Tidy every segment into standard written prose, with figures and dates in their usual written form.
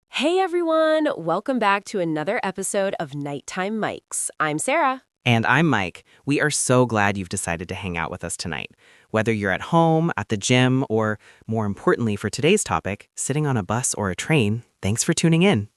Hey everyone, welcome back to another episode of Nighttime Mics. I'm Sarah. And I'm Mike. We are so glad you've decided to hang out with us tonight. Whether you're at home, at the gym, or more importantly for today's topic, sitting on a bus or a train, thanks for tuning in.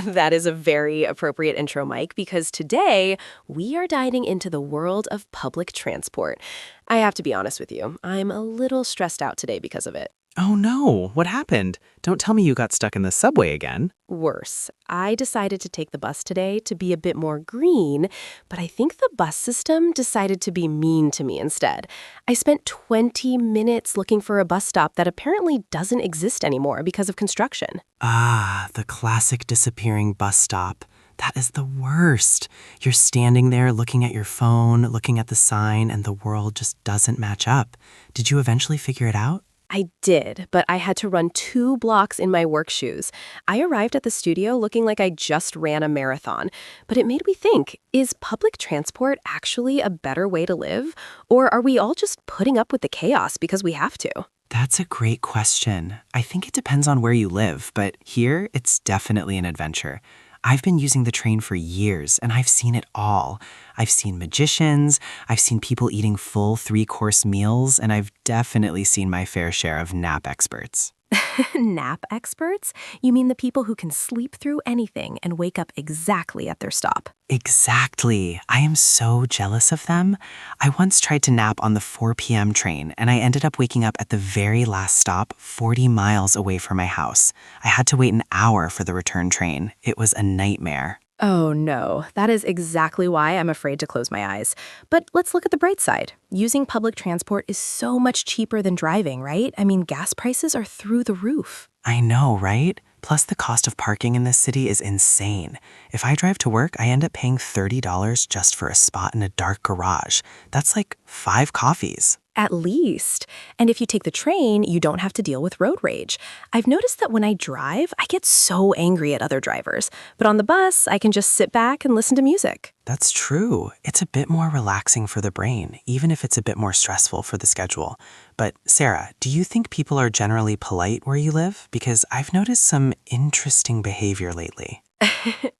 That is a very appropriate intro, Mike, because today we are diving into the world of public transport. I have to be honest with you, I'm a little stressed out today because of it. Oh no, what happened? Don't tell me you got stuck in the subway again. Worse, I decided to take the bus today to be a bit more green, but I think the bus system decided to be mean to me instead. I spent 20 minutes looking for a bus stop that apparently doesn't exist anymore because of construction. Ah, the classic disappearing bus stop. That is the worst. You're standing there looking at your phone, looking at the sign, and the world just doesn't match up. Did you eventually figure it out? I did, but I had to run 2 blocks in my work shoes. I arrived at the studio looking like I just ran a marathon. But it made me think, is public transport actually a better way to live? Or are we all just putting up with the chaos because we have to? That's a great question. I think it depends on where you live, but here it's definitely an adventure. I've been using the train for years, and I've seen it all. I've seen magicians, I've seen people eating full 3-course meals, and I've definitely seen my fair share of nap experts. Nap experts? You mean the people who can sleep through anything and wake up exactly at their stop? Exactly. I am so jealous of them. I once tried to nap on the 4 p.m. train, and I ended up waking up at the very last stop, 40 miles away from my house. I had to wait an hour for the return train. It was a nightmare. Oh no, that is exactly why I'm afraid to close my eyes. But let's look at the bright side. Using public transport is so much cheaper than driving, right? I mean, gas prices are through the roof. I know, right? Plus, the cost of parking in this city is insane. If I drive to work, I end up paying $30 just for a spot in a dark garage. That's like 5 coffees. At least. And if you take the train, you don't have to deal with road rage. I've noticed that when I drive, I get so angry at other drivers. But on the bus, I can just sit back and listen to music. That's true. It's a bit more relaxing for the brain, even if it's a bit more stressful for the schedule. But Sarah, do you think people are generally polite where you live? Because I've noticed some interesting behavior lately.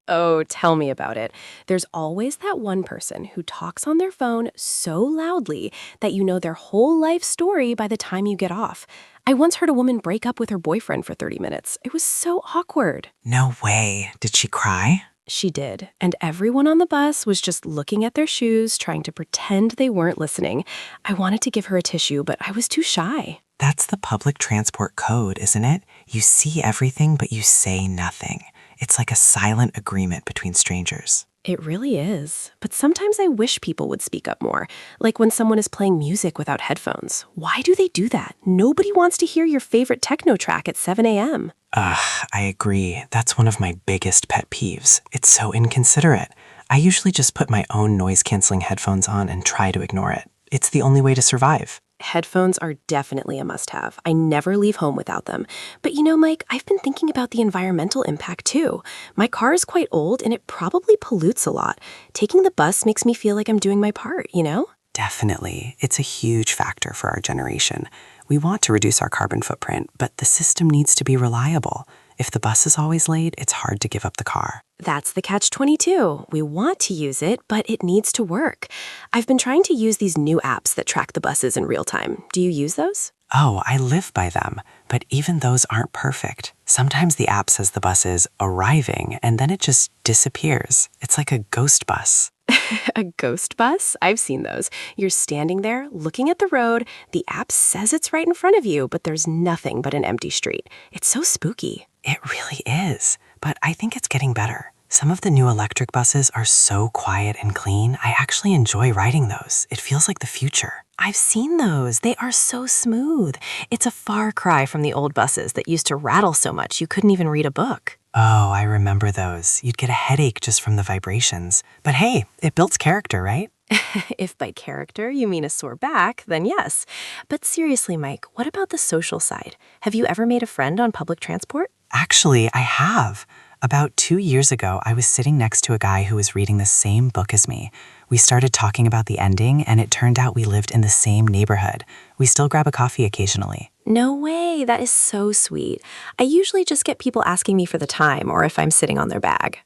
Oh, tell me about it. There's always that one person who talks on their phone so loudly that you know their whole life story by the time you get off. I once heard a woman break up with her boyfriend for 30 minutes. It was so awkward. No way. Did she cry? She did, and everyone on the bus was just looking at their shoes, trying to pretend they weren't listening. I wanted to give her a tissue, but I was too shy. That's the public transport code, isn't it? You see everything, but you say nothing. It's like a silent agreement between strangers. It really is. But sometimes I wish people would speak up more, like when someone is playing music without headphones. Why do they do that? Nobody wants to hear your favorite techno track at 7 a.m. I agree. That's one of my biggest pet peeves. It's so inconsiderate. I usually just put my own noise-canceling headphones on and try to ignore it. It's the only way to survive. Headphones are definitely a must-have. I never leave home without them. But you know, Mike, I've been thinking about the environmental impact too. My car is quite old and it probably pollutes a lot. Taking the bus makes me feel like I'm doing my part, you know? Definitely. It's a huge factor for our generation. We want to reduce our carbon footprint, but the system needs to be reliable. If the bus is always late, it's hard to give up the car. That's the catch-22. We want to use it, but it needs to work. I've been trying to use these new apps that track the buses in real time. Do you use those? Oh, I live by them, but even those aren't perfect. Sometimes the app says the bus is arriving, and then it just disappears. It's like a ghost bus. A ghost bus? I've seen those. You're standing there, looking at the road, the app says it's right in front of you, but there's nothing but an empty street. It's so spooky. It really is, but I think it's getting better. Some of the new electric buses are so quiet and clean, I actually enjoy riding those. It feels like the future. I've seen those. They are so smooth. It's a far cry from the old buses that used to rattle so much you couldn't even read a book. Oh, I remember those. You'd get a headache just from the vibrations. But hey, it builds character, right? If by character you mean a sore back, then yes. But seriously, Mike, what about the social side? Have you ever made a friend on public transport? Actually, I have. About 2 years ago, I was sitting next to a guy who was reading the same book as me. We started talking about the ending, and it turned out we lived in the same neighborhood. We still grab a coffee occasionally. No way, that is so sweet. I usually just get people asking me for the time or if I'm sitting on their bag.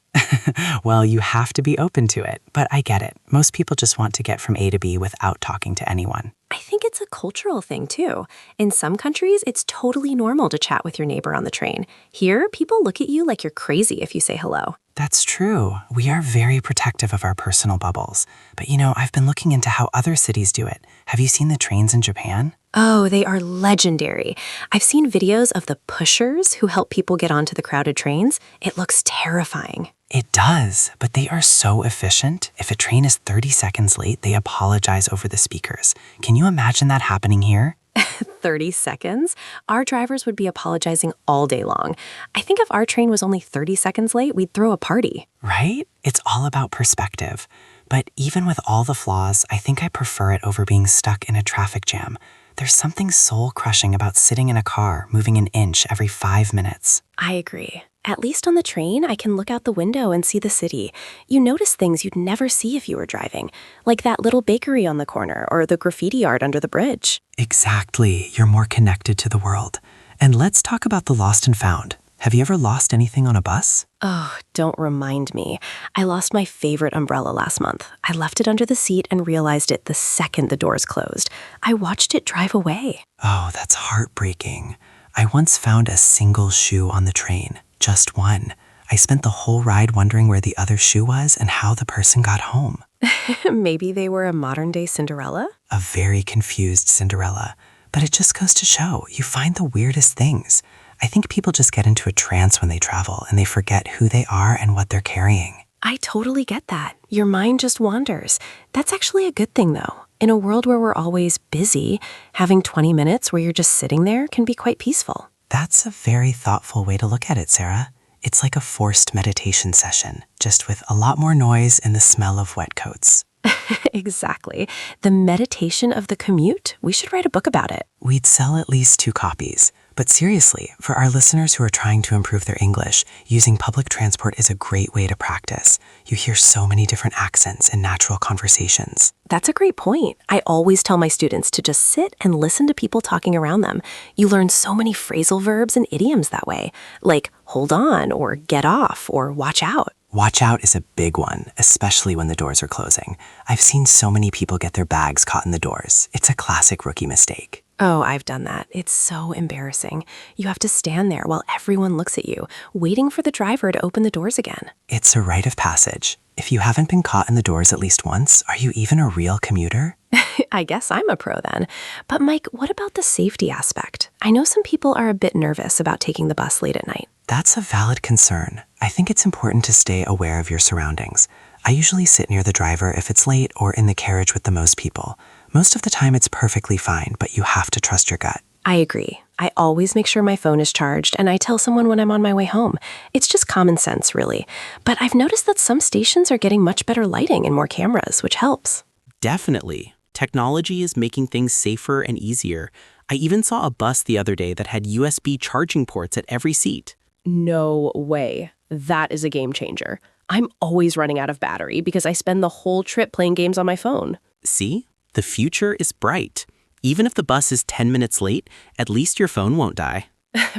Well, you have to be open to it, but I get it. Most people just want to get from A to B without talking to anyone. I think it's a cultural thing too. In some countries, it's totally normal to chat with your neighbor on the train. Here, people look at you like you're crazy if you say hello. That's true. We are very protective of our personal bubbles. But I've been looking into how other cities do it. Have you seen the trains in Japan? Oh, they are legendary. I've seen videos of the pushers who help people get onto the crowded trains. It looks terrifying. It does, but they are so efficient. If a train is 30 seconds late, they apologize over the speakers. Can you imagine that happening here? 30 seconds? Our drivers would be apologizing all day long. I think if our train was only 30 seconds late, we'd throw a party. Right? It's all about perspective. But even with all the flaws, I think I prefer it over being stuck in a traffic jam. There's something soul-crushing about sitting in a car, moving an inch every 5 minutes. I agree. At least on the train, I can look out the window and see the city. You notice things you'd never see if you were driving, like that little bakery on the corner or the graffiti art under the bridge. Exactly. You're more connected to the world. And let's talk about the lost and found. Have you ever lost anything on a bus? Oh, don't remind me. I lost my favorite umbrella last month. I left it under the seat and realized it the second the doors closed. I watched it drive away. Oh, that's heartbreaking. I once found a single shoe on the train. Just one. I spent the whole ride wondering where the other shoe was and how the person got home. Maybe they were a modern-day Cinderella? A very confused Cinderella. But it just goes to show, you find the weirdest things. I think people just get into a trance when they travel and they forget who they are and what they're carrying. I totally get that. Your mind just wanders. That's actually a good thing, though. In a world where we're always busy, having 20 minutes where you're just sitting there can be quite peaceful. That's a very thoughtful way to look at it, Sarah. It's like a forced meditation session, just with a lot more noise and the smell of wet coats. Exactly. The meditation of the commute. We should write a book about it. We'd sell at least 2 copies. But seriously, for our listeners who are trying to improve their English, using public transport is a great way to practice. You hear so many different accents in natural conversations. That's a great point. I always tell my students to just sit and listen to people talking around them. You learn so many phrasal verbs and idioms that way, like hold on or get off or watch out. Watch out is a big one, especially when the doors are closing. I've seen so many people get their bags caught in the doors. It's a classic rookie mistake. Oh, I've done that. It's so embarrassing. You have to stand there while everyone looks at you, waiting for the driver to open the doors again. It's a rite of passage. If you haven't been caught in the doors at least once, are you even a real commuter? I guess I'm a pro then. But Mike, what about the safety aspect? I know some people are a bit nervous about taking the bus late at night. That's a valid concern. I think it's important to stay aware of your surroundings. I usually sit near the driver if it's late or in the carriage with the most people. Most of the time it's perfectly fine, but you have to trust your gut. I agree. I always make sure my phone is charged and I tell someone when I'm on my way home. It's just common sense, really. But I've noticed that some stations are getting much better lighting and more cameras, which helps. Definitely. Technology is making things safer and easier. I even saw a bus the other day that had USB charging ports at every seat. No way. That is a game changer. I'm always running out of battery because I spend the whole trip playing games on my phone. See? The future is bright. Even if the bus is 10 minutes late, at least your phone won't die.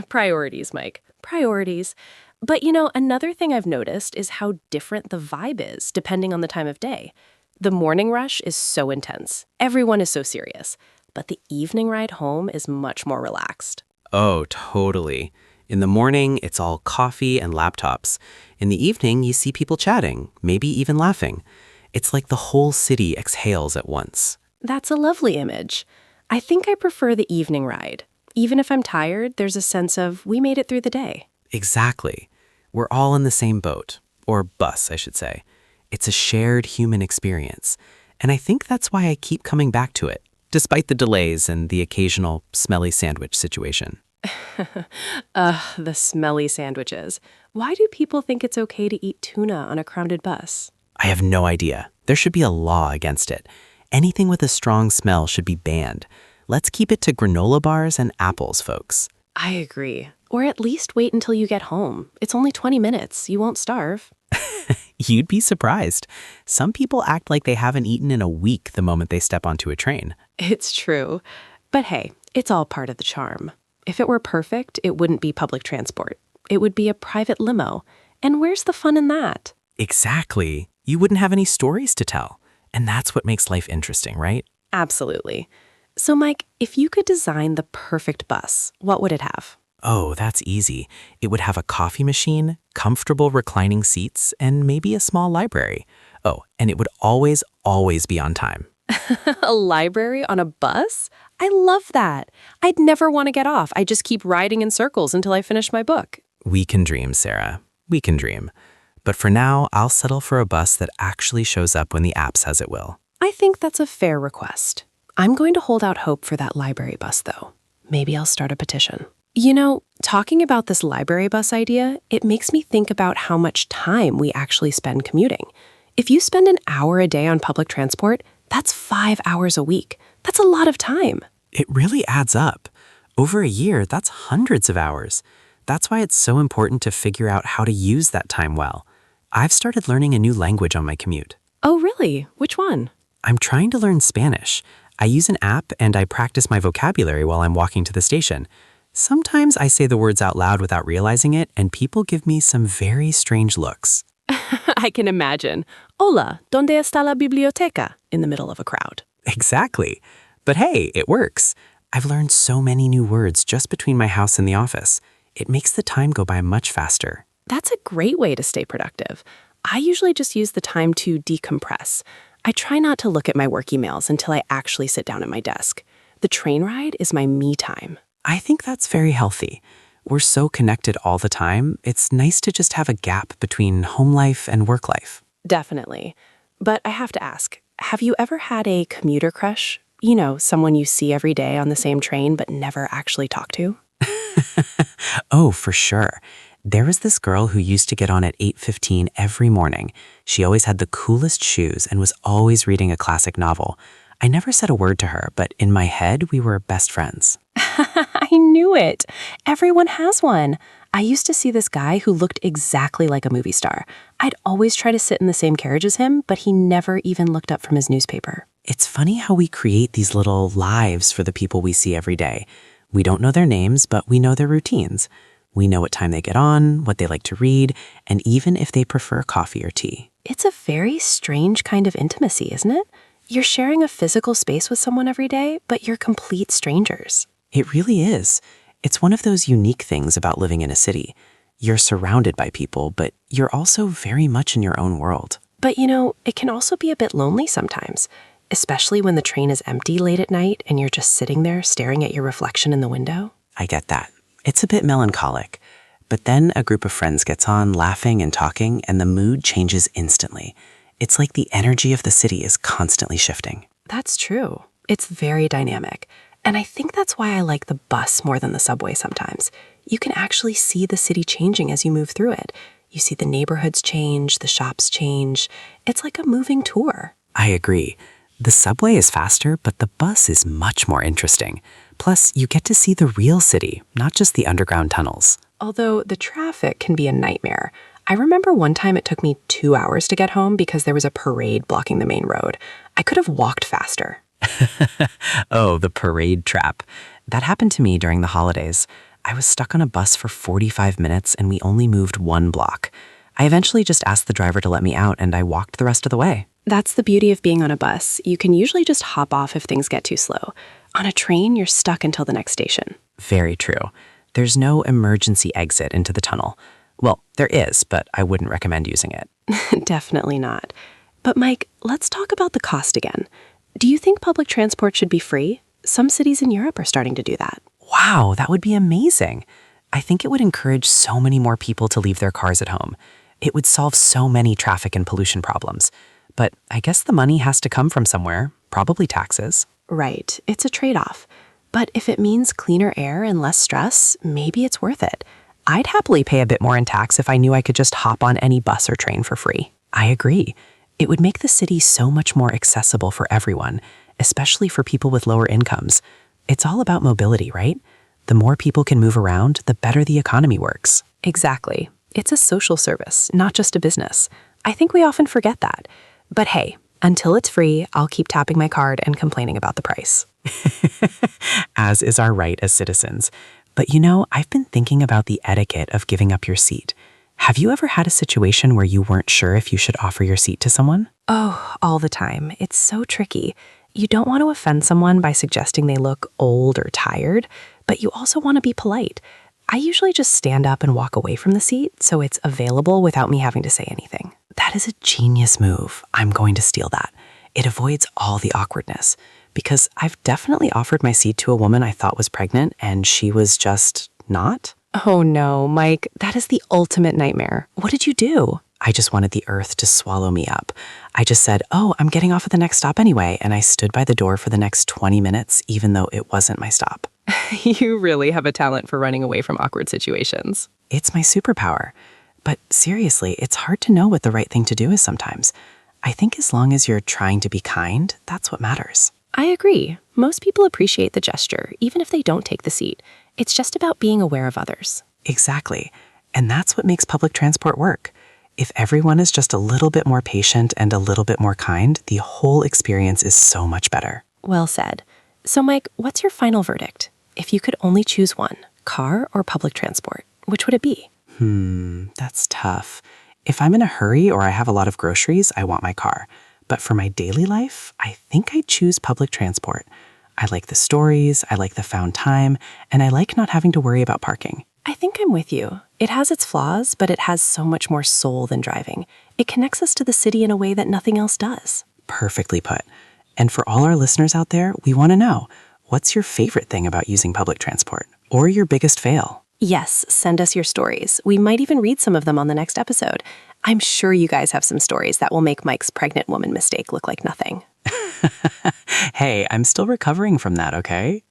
Priorities, Mike. Priorities. But another thing I've noticed is how different the vibe is depending on the time of day. The morning rush is so intense. Everyone is so serious. But the evening ride home is much more relaxed. Oh, totally. In the morning, it's all coffee and laptops. In the evening, you see people chatting, maybe even laughing. It's like the whole city exhales at once. That's a lovely image. I think I prefer the evening ride. Even if I'm tired, there's a sense of we made it through the day. Exactly. We're all in the same boat, or bus, I should say. It's a shared human experience, and I think that's why I keep coming back to it, despite the delays and the occasional smelly sandwich situation. The smelly sandwiches. Why do people think it's okay to eat tuna on a crowded bus? I have no idea. There should be a law against it. Anything with a strong smell should be banned. Let's keep it to granola bars and apples, folks. I agree. Or at least wait until you get home. It's only 20 minutes. You won't starve. You'd be surprised. Some people act like they haven't eaten in a week the moment they step onto a train. It's true. But hey, it's all part of the charm. If it were perfect, it wouldn't be public transport. It would be a private limo. And where's the fun in that? Exactly. You wouldn't have any stories to tell. And that's what makes life interesting, right? Absolutely. So, Mike, if you could design the perfect bus, what would it have? Oh, that's easy. It would have a coffee machine, comfortable reclining seats, and maybe a small library. Oh, and it would always, always be on time. A library on a bus? I love that. I'd never want to get off. I just keep riding in circles until I finish my book. We can dream, Sarah. We can dream. But for now, I'll settle for a bus that actually shows up when the app says it will. I think that's a fair request. I'm going to hold out hope for that library bus, though. Maybe I'll start a petition. You know, talking about this library bus idea, it makes me think about how much time we actually spend commuting. If you spend an hour a day on public transport, that's 5 hours a week. That's a lot of time. It really adds up. Over a year, that's hundreds of hours. That's why it's so important to figure out how to use that time well. I've started learning a new language on my commute. Oh, really? Which one? I'm trying to learn Spanish. I use an app and I practice my vocabulary while I'm walking to the station. Sometimes I say the words out loud without realizing it, and people give me some very strange looks. I can imagine. Hola, ¿dónde está la biblioteca? In the middle of a crowd. Exactly. But hey, it works. I've learned so many new words just between my house and the office. It makes the time go by much faster. That's a great way to stay productive. I usually just use the time to decompress. I try not to look at my work emails until I actually sit down at my desk. The train ride is my me time. I think that's very healthy. We're so connected all the time, it's nice to just have a gap between home life and work life. Definitely. But I have to ask, have you ever had a commuter crush? You know, someone you see every day on the same train but never actually talk to? Oh, for sure. There was this girl who used to get on at 8:15 every morning. She always had the coolest shoes and was always reading a classic novel. I never said a word to her, but in my head, we were best friends. I knew it. Everyone has one. I used to see this guy who looked exactly like a movie star. I'd always try to sit in the same carriage as him, but he never even looked up from his newspaper. It's funny how we create these little lives for the people we see every day. We don't know their names, but we know their routines. We know what time they get on, what they like to read, and even if they prefer coffee or tea. It's a very strange kind of intimacy, isn't it? You're sharing a physical space with someone every day, but you're complete strangers. It really is. It's one of those unique things about living in a city. You're surrounded by people, but you're also very much in your own world. But you know, it can also be a bit lonely sometimes, especially when the train is empty late at night and you're just sitting there staring at your reflection in the window. I get that. It's a bit melancholic. But then a group of friends gets on, laughing and talking, and the mood changes instantly. It's like the energy of the city is constantly shifting. That's true. It's very dynamic. And I think that's why I like the bus more than the subway sometimes. You can actually see the city changing as you move through it. You see the neighborhoods change, the shops change. It's like a moving tour. I agree. The subway is faster, but the bus is much more interesting. Plus, you get to see the real city, not just the underground tunnels. Although the traffic can be a nightmare. I remember one time it took me 2 hours to get home because there was a parade blocking the main road. I could have walked faster. Oh, the parade trap. That happened to me during the holidays. I was stuck on a bus for 45 minutes and we only moved 1 block. I eventually just asked the driver to let me out and I walked the rest of the way. That's the beauty of being on a bus. You can usually just hop off if things get too slow. On a train, you're stuck until the next station. Very true. There's no emergency exit into the tunnel. Well, there is, but I wouldn't recommend using it. Definitely not. But Mike, let's talk about the cost again. Do you think public transport should be free? Some cities in Europe are starting to do that. Wow, that would be amazing. I think it would encourage so many more people to leave their cars at home. It would solve so many traffic and pollution problems. But I guess the money has to come from somewhere, probably taxes. Right, it's a trade-off. But if it means cleaner air and less stress, maybe it's worth it. I'd happily pay a bit more in tax if I knew I could just hop on any bus or train for free. I agree. It would make the city so much more accessible for everyone, especially for people with lower incomes. It's all about mobility, right? The more people can move around, the better the economy works. Exactly. It's a social service, not just a business. I think we often forget that. But hey, until it's free, I'll keep tapping my card and complaining about the price. As is our right as citizens. But you know, I've been thinking about the etiquette of giving up your seat. Have you ever had a situation where you weren't sure if you should offer your seat to someone? Oh, all the time. It's so tricky. You don't want to offend someone by suggesting they look old or tired, but you also want to be polite. I usually just stand up and walk away from the seat so it's available without me having to say anything. That is a genius move. I'm going to steal that. It avoids all the awkwardness. Because I've definitely offered my seat to a woman I thought was pregnant and she was just not. Oh no, Mike, that is the ultimate nightmare. What did you do? I just wanted the earth to swallow me up. I just said, oh, I'm getting off at the next stop anyway, and I stood by the door for the next 20 minutes, even though it wasn't my stop. You really have a talent for running away from awkward situations. It's my superpower. But seriously, it's hard to know what the right thing to do is sometimes. I think as long as you're trying to be kind, that's what matters. I agree. Most people appreciate the gesture, even if they don't take the seat. It's just about being aware of others. Exactly. And that's what makes public transport work. If everyone is just a little bit more patient and a little bit more kind, the whole experience is so much better. Well said. So, Mike, what's your final verdict? If you could only choose one, car or public transport, which would it be? That's tough. If I'm in a hurry or I have a lot of groceries, I want my car. But for my daily life, I think I'd choose public transport. I like the stories, I like the found time, and I like not having to worry about parking. I think I'm with you. It has its flaws, but it has so much more soul than driving. It connects us to the city in a way that nothing else does. Perfectly put. And for all our listeners out there, we want to know, what's your favorite thing about using public transport? Or your biggest fail? Yes, send us your stories. We might even read some of them on the next episode. I'm sure you guys have some stories that will make Mike's pregnant woman mistake look like nothing. Hey, I'm still recovering from that, okay?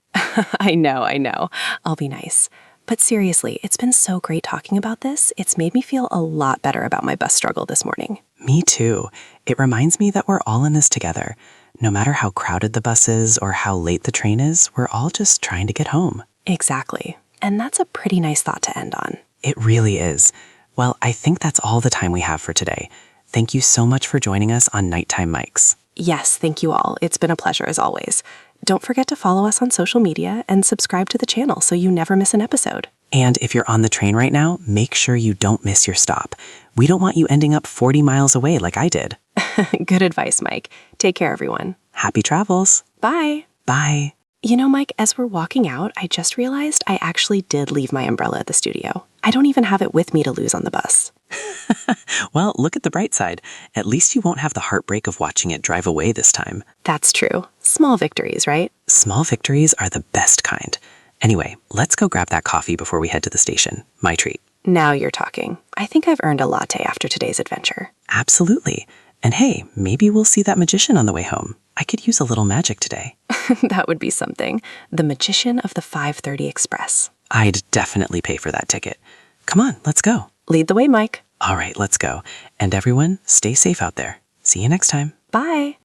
I know. I'll be nice. But seriously, it's been so great talking about this. It's made me feel a lot better about my bus struggle this morning. Me too. It reminds me that we're all in this together. No matter how crowded the bus is or how late the train is, we're all just trying to get home. Exactly. And that's a pretty nice thought to end on. It really is. Well, I think that's all the time we have for today. Thank you so much for joining us on Nighttime Mics. Yes, thank you all. It's been a pleasure as always. Don't forget to follow us on social media and subscribe to the channel so you never miss an episode. And if you're on the train right now, make sure you don't miss your stop. We don't want you ending up 40 miles away like I did. Good advice, Mike. Take care, everyone. Happy travels. Bye. Bye. You know, Mike, as we're walking out, I just realized I actually did leave my umbrella at the studio. I don't even have it with me to lose on the bus. Well, look at the bright side. At least you won't have the heartbreak of watching it drive away this time. That's true. Small victories, right? Small victories are the best kind. Anyway, let's go grab that coffee before we head to the station. My treat. Now you're talking. I think I've earned a latte after today's adventure. Absolutely. And hey, maybe we'll see that magician on the way home. I could use a little magic today. That would be something. The magician of the 5:30 Express. I'd definitely pay for that ticket. Come on, let's go. Lead the way, Mike. All right, let's go. And everyone, stay safe out there. See you next time. Bye.